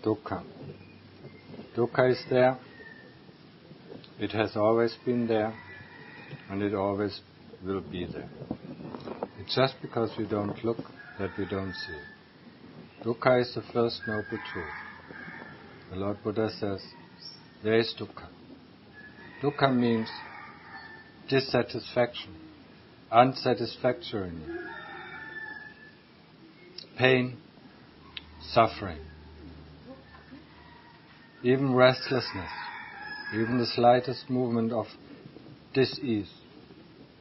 Dukkha. Dukkha is there. It has always been there, and it always will be there. It's just because we don't look that we don't see it. Dukkha is the first noble truth. The Lord Buddha says, there is dukkha. Dukkha means dissatisfaction, unsatisfactoriness, pain, suffering, even restlessness, even the slightest movement of dis-ease.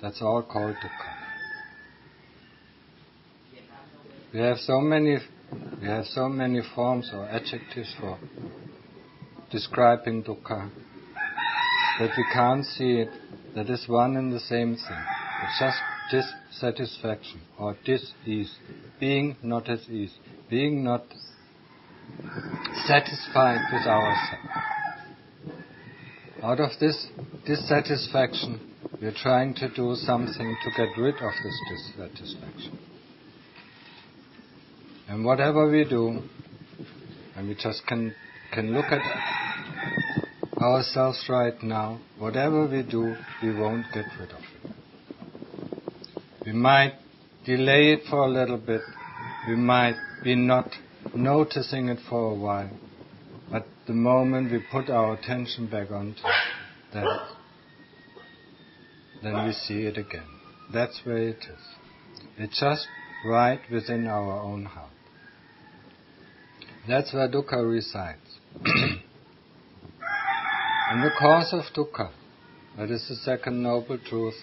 That's all called dukkha. We have so many forms or adjectives for describing dukkha that we can't see it. That is one and the same thing. It's just dissatisfaction or dis-ease, being not at ease, being not satisfied with ourselves. Out of this dissatisfaction, we are trying to do something to get rid of this dissatisfaction. And whatever we do, and we just can look at ourselves right now, whatever we do, we won't get rid of it. We might delay it for a little bit, we might be not noticing it for a while, but the moment we put our attention back onto that, then we see it again. That's where it is. It's just right within our own heart. That's where dukkha resides. And the cause of dukkha, that is the second noble truth,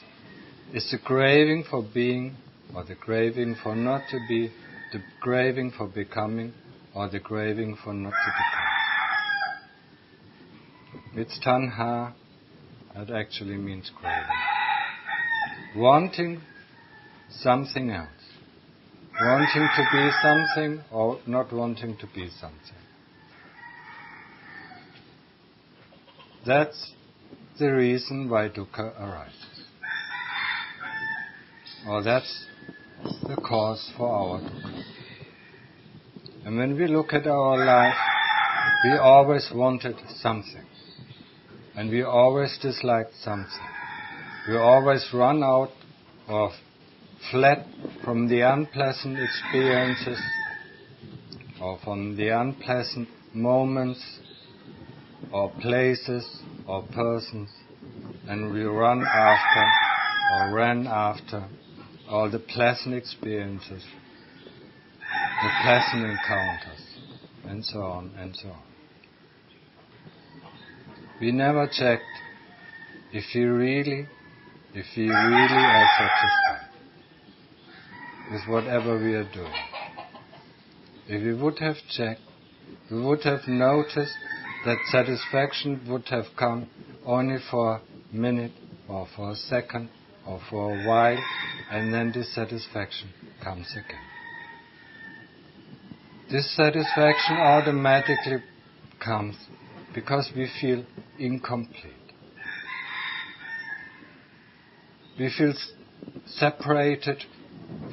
is the craving for being, or the craving for not to be, the craving for becoming, or the craving for not to become. It's tanha, that actually means craving. Wanting something else. Wanting to be something or not wanting to be something. That's the reason why dukkha arises. Or that's the cause for our dukkha. And when we look at our life, we always wanted something. And we always disliked something. We always run out of fled from the unpleasant experiences or from the unpleasant moments or places or persons, and we ran after all the pleasant experiences, the pleasant encounters, and so on and so on. We never checked if we really are satisfied with whatever we are doing. If we would have checked, we would have noticed that satisfaction would have come only for a minute or for a second or for a while, and then dissatisfaction comes again. Dissatisfaction automatically comes because we feel incomplete. We feel separated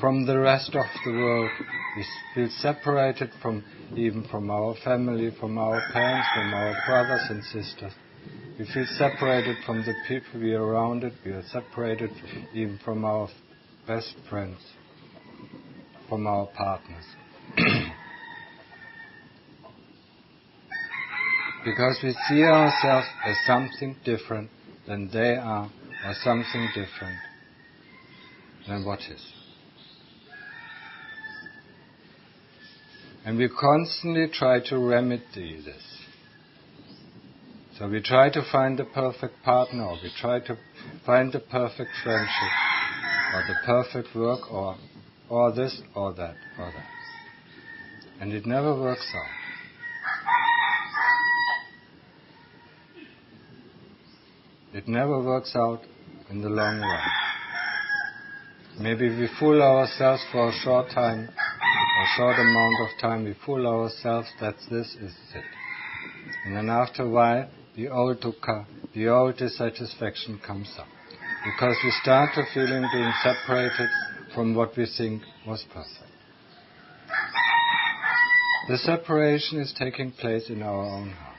from the rest of the world. We feel separated even from our family, from our parents, from our brothers and sisters. We feel separated from the people we are around. We are separated even from our best friends, from our partners. Because we see ourselves as something different than they are, or something different than what is. And we constantly try to remedy this. So we try to find the perfect partner, or we try to find the perfect friendship, or the perfect work, or this, or that, or that. And it never works out. It never works out in the long run. Maybe we fool ourselves for a short time, a short amount of time, we fool ourselves that this is it. And then after a while, the old dukkha, the old dissatisfaction comes up. Because we start to feeling being separated from what we think was perfect. The separation is taking place in our own heart.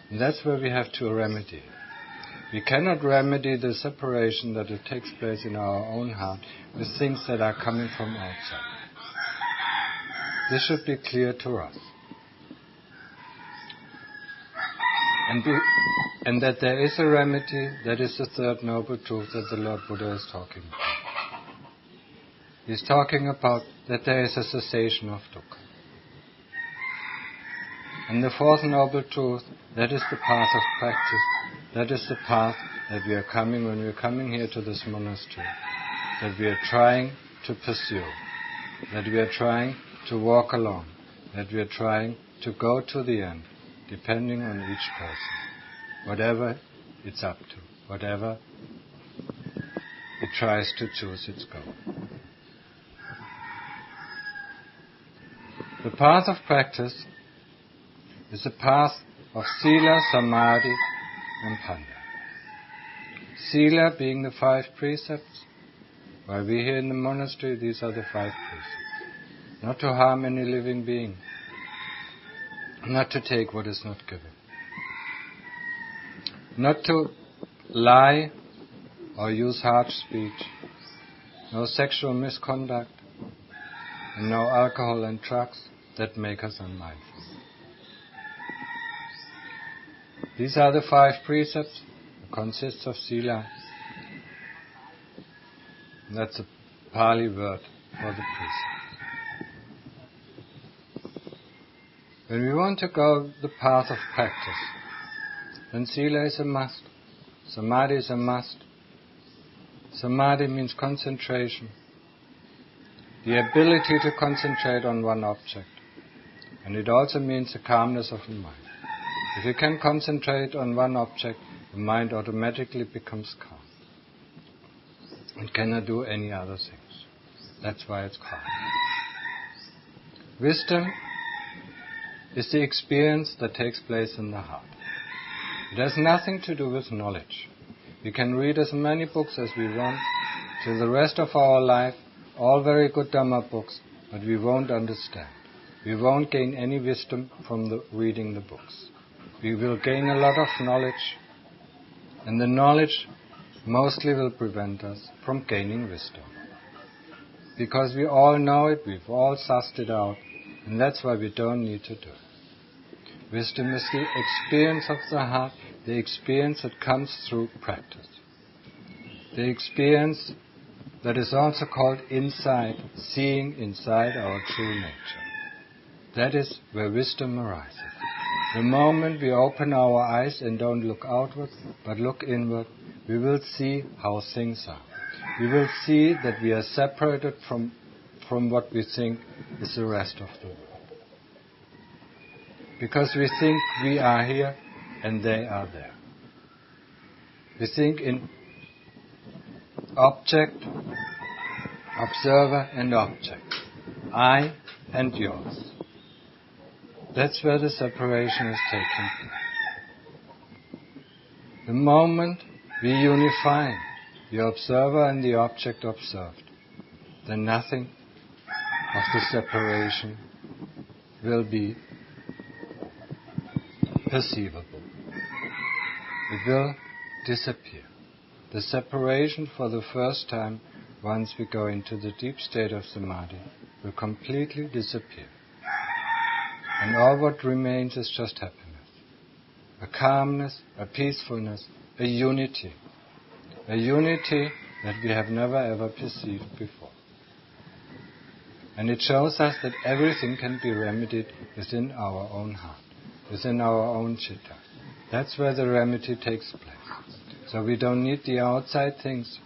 And that's where we have to remedy it. We cannot remedy the separation that it takes place in our own heart with things that are coming from outside. This should be clear to us. And that there is a remedy, that is the third noble truth that the Lord Buddha is talking about. He's talking about that there is a cessation of dukkha. And the fourth noble truth, that is the path of practice. That is the path that we are coming when we are coming here to this monastery. That we are trying to pursue. That we are trying to walk along. That we are trying to go to the end, depending on each person. Whatever it's up to. Whatever it tries to choose its goal. The path of practice is a path of sila, samadhi, and panya. Sila being the 5 precepts. While we're here in the monastery, these are the 5 precepts. Not to harm any living being. Not to take what is not given. Not to lie or use harsh speech. No sexual misconduct. And no alcohol and drugs that make us unmindful. These are the 5 precepts. It consists of sila. And that's a Pali word for the precepts. When we want to go the path of practice, then sila is a must. Samadhi is a must. Samadhi means concentration. The ability to concentrate on one object. And it also means the calmness of the mind. If you can concentrate on one object, the mind automatically becomes calm. It cannot do any other things. That's why it's calm. Wisdom is the experience that takes place in the heart. It has nothing to do with knowledge. We can read as many books as we want till the rest of our life, all very good Dhamma books, but we won't understand. We won't gain any wisdom from reading the books. We will gain a lot of knowledge, and the knowledge mostly will prevent us from gaining wisdom. Because we all know it, we've all sussed it out, and that's why we don't need to do it. Wisdom is the experience of the heart, the experience that comes through practice. The experience that is also called insight, seeing inside our true nature. That is where wisdom arises. The moment we open our eyes and don't look outward, but look inward, we will see how things are. We will see that we are separated from what we think is the rest of the world. Because we think we are here and they are there. We think in object, observer and object. I and yours. That's where the separation is taking place. The moment we unify the observer and the object observed, then nothing of the separation will be perceivable. It will disappear. The separation for the first time, once we go into the deep state of samadhi, will completely disappear. And all what remains is just happiness. A calmness, a peacefulness, a unity. A unity that we have never ever perceived before. And it shows us that everything can be remedied within our own heart, within our own citta. That's where the remedy takes place. So we don't need the outside things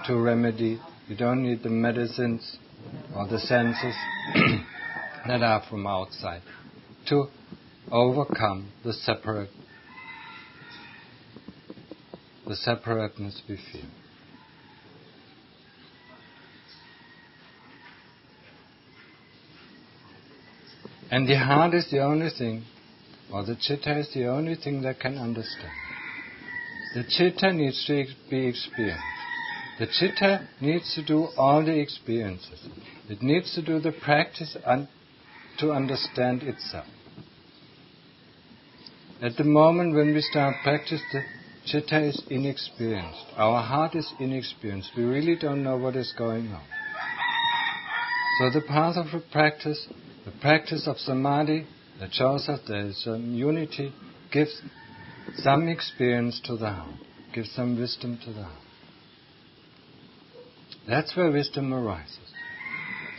to remedy. We don't need the medicines or the senses that are from outside to overcome the separateness we feel. And the heart is the only thing, or the citta is the only thing that can understand. The citta needs to be experienced. The citta needs to do all the experiences. It needs to do the practice to understand itself. At the moment when we start practice, the citta is inexperienced. Our heart is inexperienced. We really don't know what is going on. So the path of the practice of samadhi, that shows us there is some unity, gives some experience to the heart, gives some wisdom to the heart. That's where wisdom arises.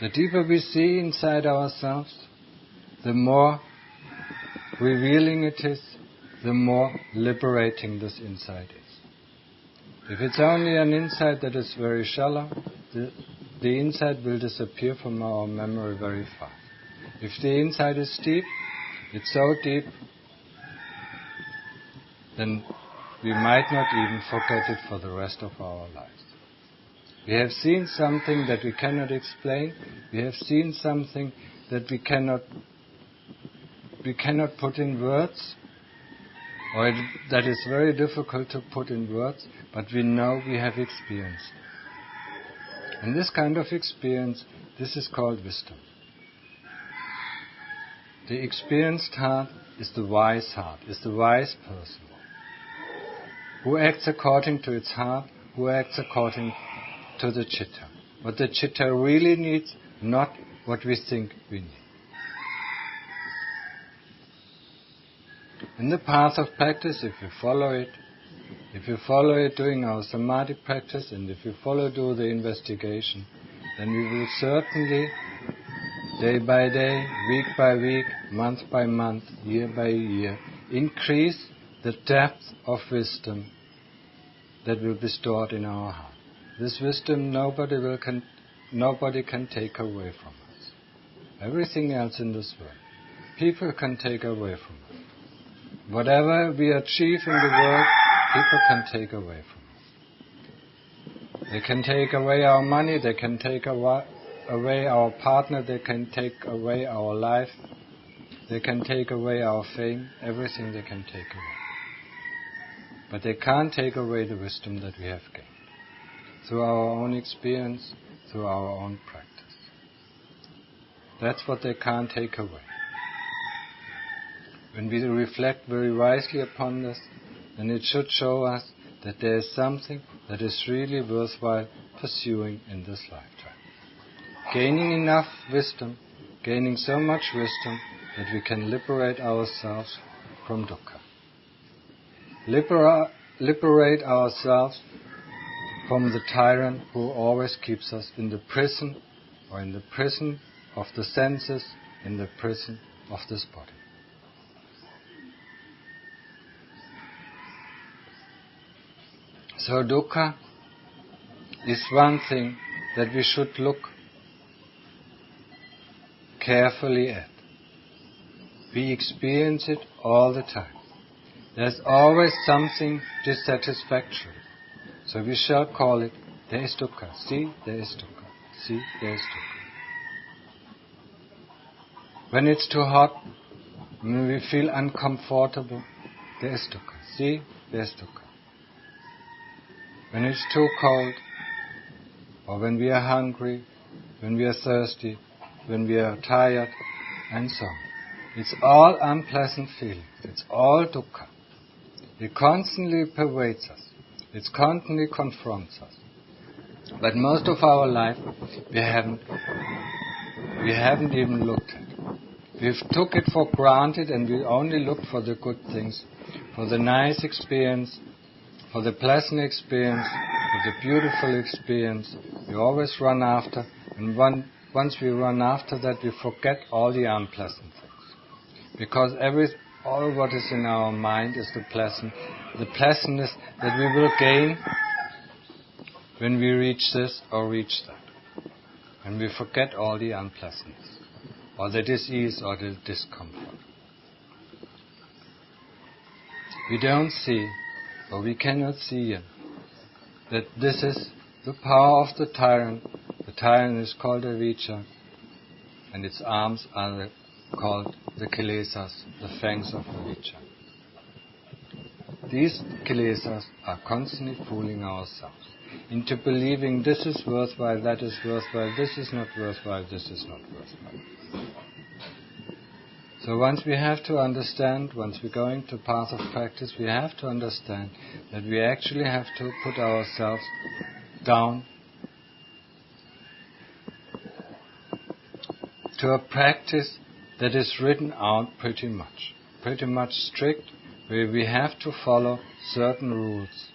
The deeper we see inside ourselves, the more revealing it is, the more liberating this insight is. If it's only an insight that is very shallow, the insight will disappear from our memory very fast. If the insight is deep, it's so deep, then we might not even forget it for the rest of our lives. We have seen something that we cannot explain. We have seen something that we cannot put in words, or that is very difficult to put in words, but we know we have experienced. And this kind of experience, this is called wisdom. The experienced heart is the wise heart, is the wise person, who acts according to its heart, who acts according to the citta. What the citta really needs, not what we think we need. In the path of practice, if you follow it doing our samadhi practice, and if you do the investigation, then we will certainly, day by day, week by week, month by month, year by year, increase the depth of wisdom that will be stored in our heart. This wisdom nobody can take away from us. Everything else in this world, people can take away from us. Whatever we achieve in the world, people can take away from us. They can take away our money, they can take away our partner, they can take away our life, they can take away our fame, everything they can take away. But they can't take away the wisdom that we have gained through our own experience, through our own practice. That's what they can't take away. When we reflect very wisely upon this, then it should show us that there is something that is really worthwhile pursuing in this lifetime. Gaining enough wisdom, gaining so much wisdom that we can liberate ourselves from dukkha. Liberate ourselves from the tyrant who always keeps us in the prison, or in the prison of the senses, in the prison of this body. So dukkha is one thing that we should look carefully at. We experience it all the time. There's always something dissatisfactory. So we shall call it, there is dukkha. See, there is dukkha. See, there is dukkha. When it's too hot, when we feel uncomfortable, there is dukkha. See, there is dukkha. When it's too cold, or when we are hungry, when we are thirsty, when we are tired, and so on. It's all unpleasant feelings. It's all dukkha. It constantly pervades us. It constantly confronts us. But most of our life, we haven't even looked at it. We've took it for granted, and we only looked for the good things, for the nice experience, for the pleasant experience, for the beautiful experience. We always run after, and once we run after that, we forget all the unpleasant things. Because all what is in our mind is the pleasantness that we will gain when we reach this or reach that. And we forget all the unpleasantness, or the dis-ease, or the discomfort. We don't see, or we cannot see it, that this is the power of the tyrant. The tyrant is called avijja, and its arms are called the kilesas, the fangs of avijja. These kilesas are constantly fooling ourselves into believing this is worthwhile, that is worthwhile, this is not worthwhile, this is not worthwhile. So once we have to understand, once we go into path of practice, we have to understand that we actually have to put ourselves down to a practice that is written out pretty much strict, where we have to follow certain rules.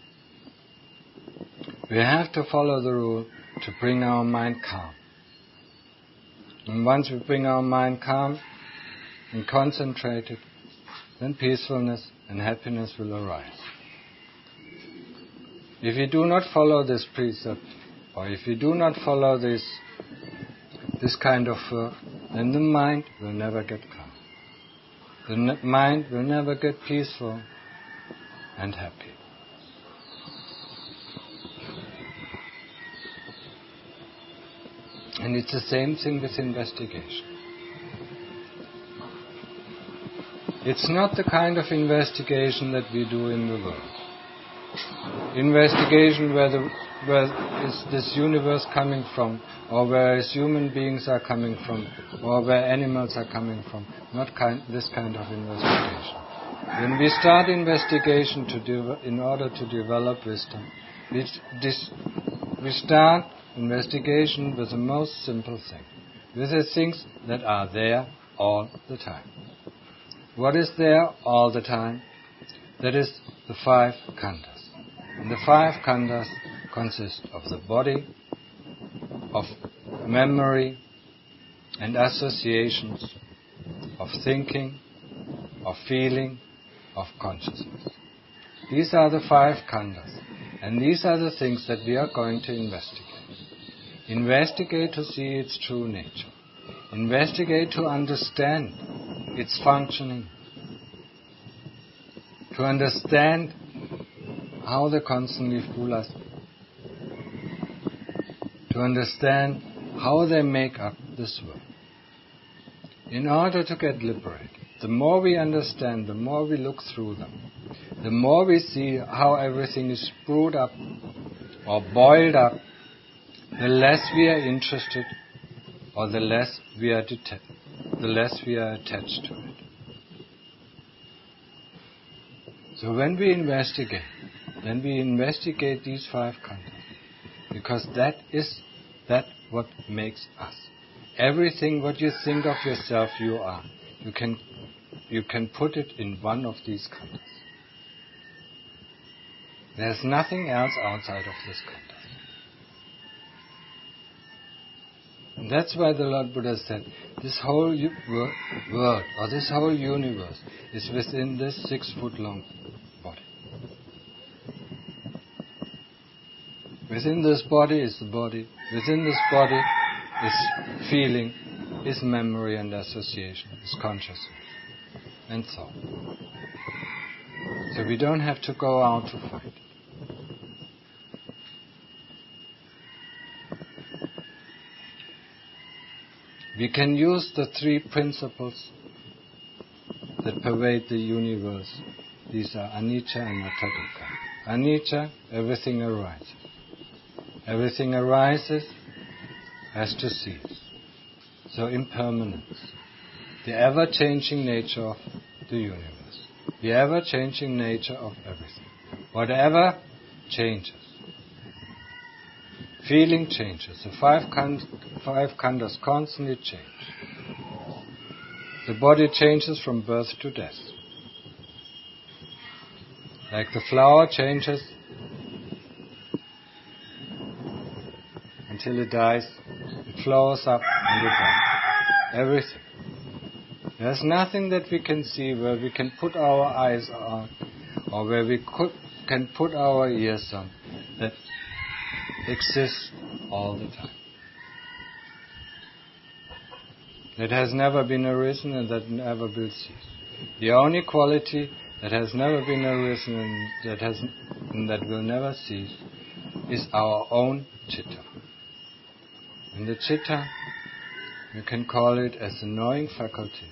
We have to follow the rule to bring our mind calm. And once we bring our mind calm and concentrated, then peacefulness and happiness will arise. If you do not follow this precept, or if you do not follow this kind of then the mind will never get calm. The mind will never get peaceful and happy. And it's the same thing with investigation. It's not the kind of investigation that we do in the world. Investigation where is this universe coming from, or where is human beings are coming from, or where animals are coming from. Not this kind of investigation. When we start investigation in order to develop wisdom, we start investigation with the most simple thing, with the things that are there all the time. What is there all the time? That is the 5 khandhas. And the 5 khandhas consist of the body, of memory and associations, of thinking, of feeling, of consciousness. These are the 5 khandhas, and these are the things that we are going to investigate. Investigate to see its true nature. Investigate to understand its functioning. To understand how they constantly fool us. To understand how they make up this world. In order to get liberated, the more we understand, the more we look through them, the more we see how everything is brewed up or boiled up, the less we are interested, or the less we are attached to it. So when we investigate, then we investigate these 5 khandhas, because that is what makes us. Everything what you think of yourself you are, you can put it in one of these khandhas. There's nothing else outside of this khandhas. And that's why the Lord Buddha said, this whole world, or this whole universe, is within this 6-foot-long body. Within this body is the body. Within this body is feeling, is memory and association, is consciousness, and so on. So we don't have to go out to find it. We can use the 3 principles that pervade the universe. These are anicca, anatta, dukkha. Anicca, everything arises. Everything arises has to cease. So impermanence. The ever-changing nature of the universe. The ever-changing nature of everything. Whatever changes. Feeling changes. The 5 khandhas constantly change. The body changes from birth to death. Like the flower changes until it dies, it flowers up and it dies. Everything. There's nothing that we can see where we can put our eyes on, or where we can put our ears on, that exists all the time. That has never been arisen and that never will cease. The only quality that has never been arisen and that will never cease is our own citta. And the citta, you can call it as the knowing faculty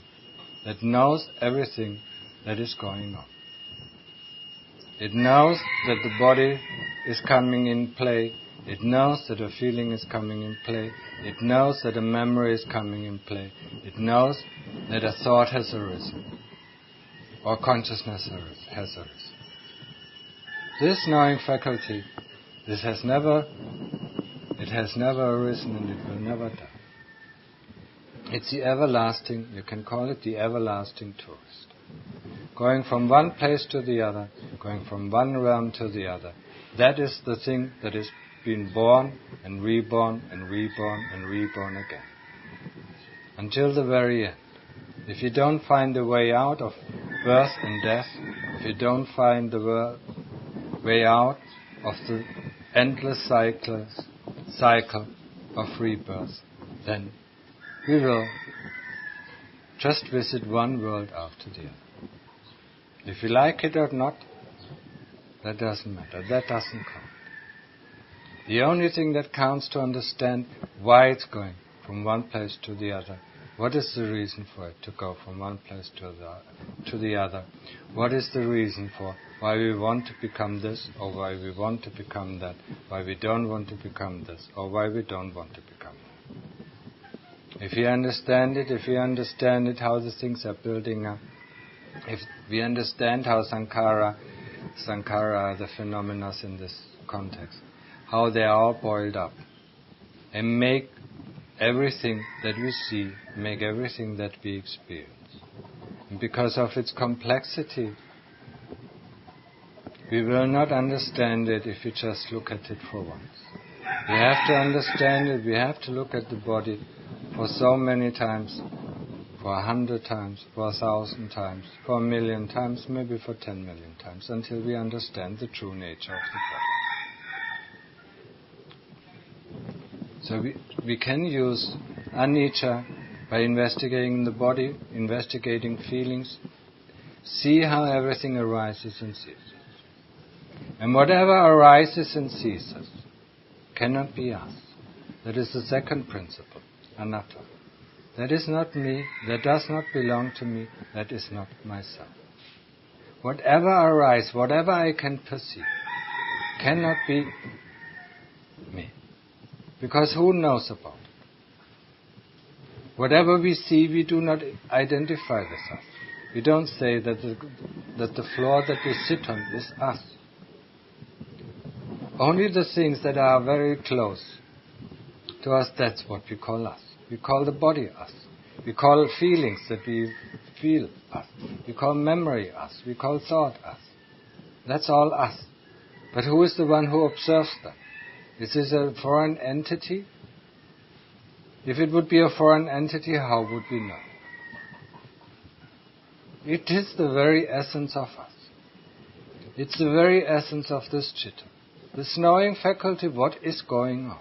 that knows everything that is going on. It knows that the body is coming in play It knows that a feeling is coming in play. It knows that a memory is coming in play. It knows that a thought has arisen, or consciousness has arisen. This knowing faculty, it has never arisen and it will never die. It's the everlasting, you can call it the everlasting tourist. Going from one place to the other, going from one realm to the other. That is the thing that is being born and reborn and reborn and reborn again. Until the very end. If you don't find a way out of birth and death, if you don't find the way out of the endless cycle of rebirth, then we will just visit one world after the other. If you like it or not, that doesn't matter. That doesn't count. The only thing that counts to understand why it's going from one place to the other. What is the reason for it to go from one place to the other? What is the reason for why we want to become this or why we want to become that? Why we don't want to become this or why we don't want to become that? If you understand it, how the things are building up, if we understand how Sankhara are the phenomena in this context, how they are all boiled up and make everything that we see, make everything that we experience. And because of its complexity, we will not understand it if we just look at it for once. We have to understand it, we have to look at the body for so many times, for 100 times, for 1,000 times, for 1,000,000 times, maybe for 10 million times, until we understand the true nature of the body. So we can use anicca by investigating the body, investigating feelings, see how everything arises and ceases. And whatever arises and ceases cannot be us. That is the second principle, anatta. That is not me, that does not belong to me, that is not myself. Whatever arises, whatever I can perceive, cannot be me. Because who knows about it? Whatever we see, we do not identify with us. We don't say that the floor that we sit on is us. Only the things that are very close to us, that's what we call us. We call the body us. We call feelings that we feel us. We call memory us. We call thought us. That's all us. But who is the one who observes them? Is this a foreign entity? If it would be a foreign entity, how would we know? It is the very essence of us. It's the very essence of this chitta. This knowing faculty, what is going on?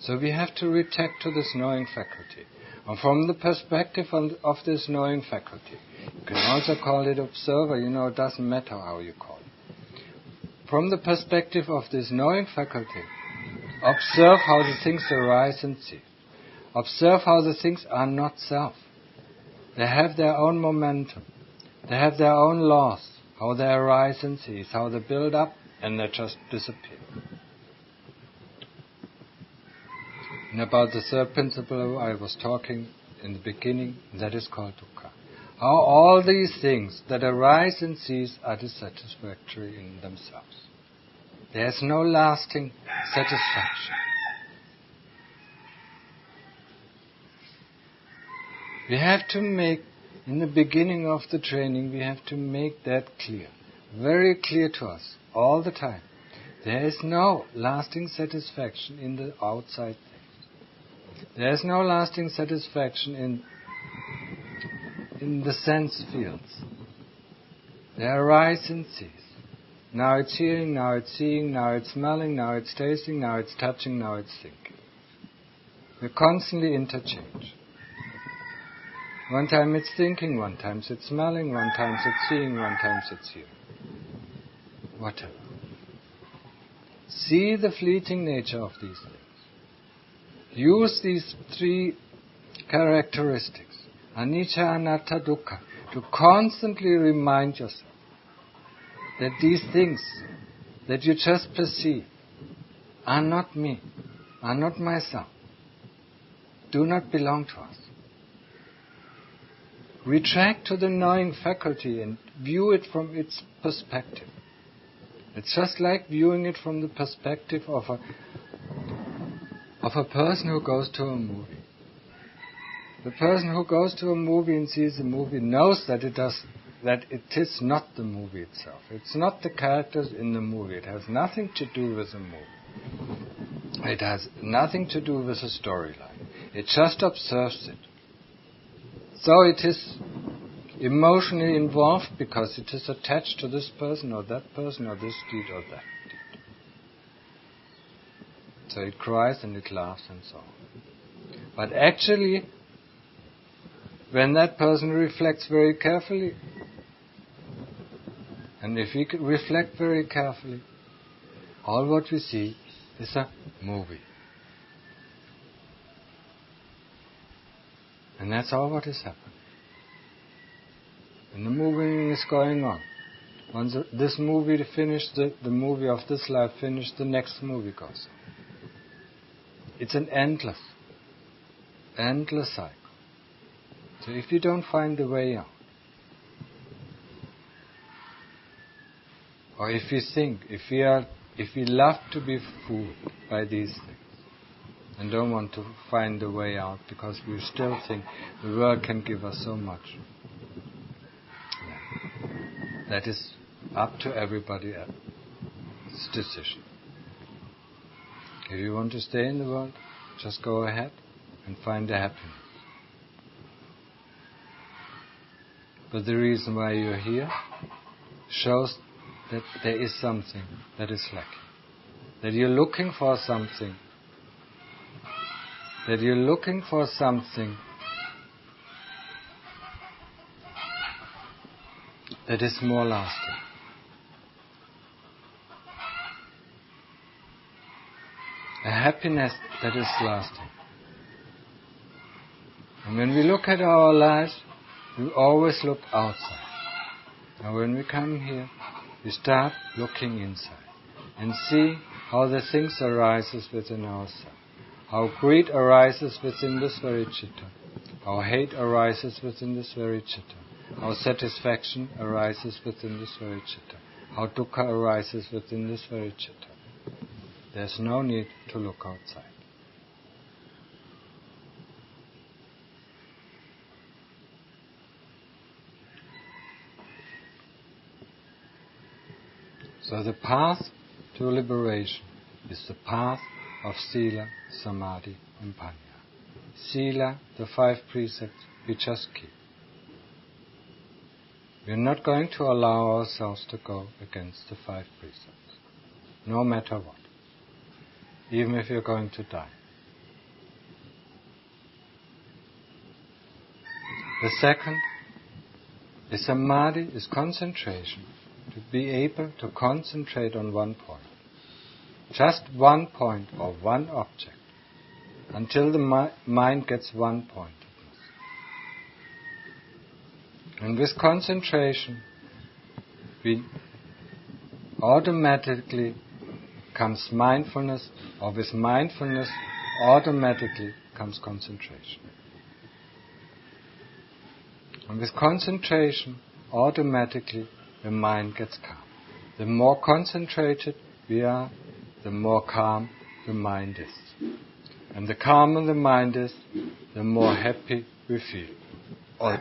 So we have to return to this knowing faculty. And from the perspective of this knowing faculty, you can also call it observer, it doesn't matter how you call it. From the perspective of this knowing faculty, observe how the things arise and cease. Observe how the things are not self. They have their own momentum. They have their own laws, how they arise and cease, how they build up and they just disappear. And about the third principle I was talking in the beginning, that is called Dukkha. How all these things that arise and cease are dissatisfactory in themselves. There is no lasting satisfaction. We have to make, in the beginning of the training, we have to make that clear. Very clear to us, all the time. There is no lasting satisfaction in the outside things. There is no lasting satisfaction in the sense fields. They arise and cease. Now it's hearing, now it's seeing, now it's smelling, now it's tasting, now it's touching, now it's thinking. We constantly interchange. One time it's thinking, one time it's smelling, one time it's seeing, one time it's hearing. Whatever. See the fleeting nature of these things. Use these three characteristics, anicca, anatta, dukkha, to constantly remind yourself that these things that you just perceive, are not me, are not myself, do not belong to us. Retract to the knowing faculty and view it from its perspective. It's just like viewing it from the perspective of a person who goes to a movie. The person who goes to a movie and sees a movie knows that it is not the movie itself. It's not the characters in the movie. It has nothing to do with the movie. It has nothing to do with the storyline. It just observes it. So it is emotionally involved because it is attached to this person or that person or this deed or that deed. So it cries and it laughs and so on. But actually, when that person reflects very carefully, and if we could reflect very carefully, all what we see is a movie. And that's all what is happening. And the movie is going on. Once this movie finished, the movie of this life finished, the next movie goes on. It's an endless cycle. So if you don't find the way out, or if we love to be fooled by these things, and don't want to find the way out because we still think the world can give us so much. That is up to everybody else's decision. If you want to stay in the world, just go ahead and find the happiness. But the reason why you're here shows that there is something that is lacking. That you're looking for something. That you're looking for something that is more lasting. A happiness that is lasting. And when we look at our lives, we always look outside. Now when we come here, we start looking inside and see how the things arises within ourselves. How greed arises within this very chitta. How hate arises within this very chitta. How satisfaction arises within this very chitta. How dukkha arises within this very chitta. There's no need to look outside. So the path to liberation is the path of Sila, Samadhi and Panya. Sila, the 5 precepts, we just keep. We are not going to allow ourselves to go against the 5 precepts, no matter what, even if you're going to die. The second is Samadhi, is concentration, to be able to concentrate on one point. Just one point or one object, until the mind gets one pointedness. And with concentration, we automatically comes mindfulness, or with mindfulness automatically comes concentration. And with concentration, automatically the mind gets calm. The more concentrated we are, the more calm the mind is. And the calmer the mind is, the more happy we feel, or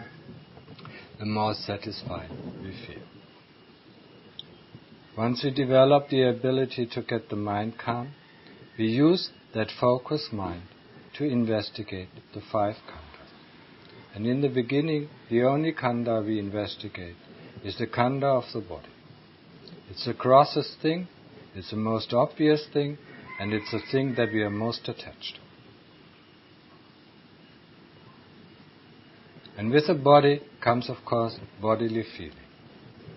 the more satisfied we feel. Once we develop the ability to get the mind calm, we use that focused mind to investigate the 5 khandhas. And in the beginning, the only khandha we investigate is the khandha of the body. It's the grossest thing, it's the most obvious thing, and it's the thing that we are most attached to. And with the body comes, of course, bodily feeling.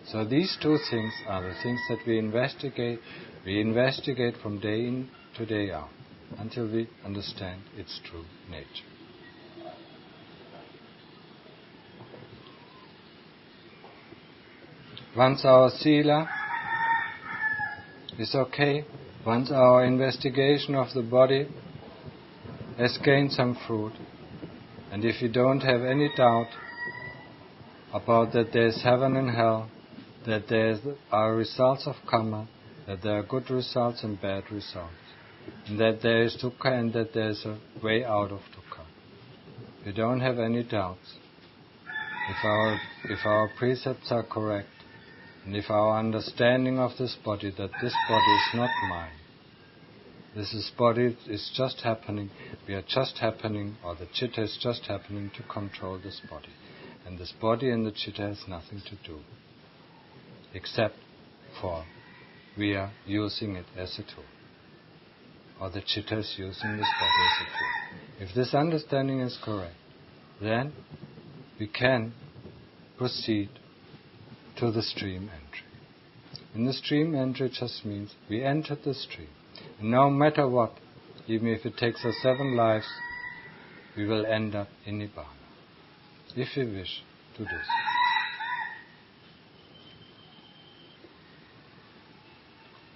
So these 2 things are the things that we investigate. We investigate from day in to day out until we understand its true nature. Once our sila is okay, Once our investigation of the body has gained some fruit, and if you don't have any doubt about that there is heaven and hell, that there are results of karma, that there are good results and bad results, and that there is dukkha and that there is a way out of dukkha. You don't have any doubts. If our precepts are correct, and if our understanding of this body, that this body is not mine, this body is just happening, we are just happening, or the chitta is just happening to control this body. And this body and the chitta has nothing to do, except for we are using it as a tool, or the chitta is using this body as a tool. If this understanding is correct, then we can proceed to the stream entry. And the stream entry just means we entered the stream. And no matter what, even if it takes us 7 lives, we will end up in Nibbana, if we wish to do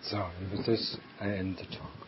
so. So, and with this, I end the talk.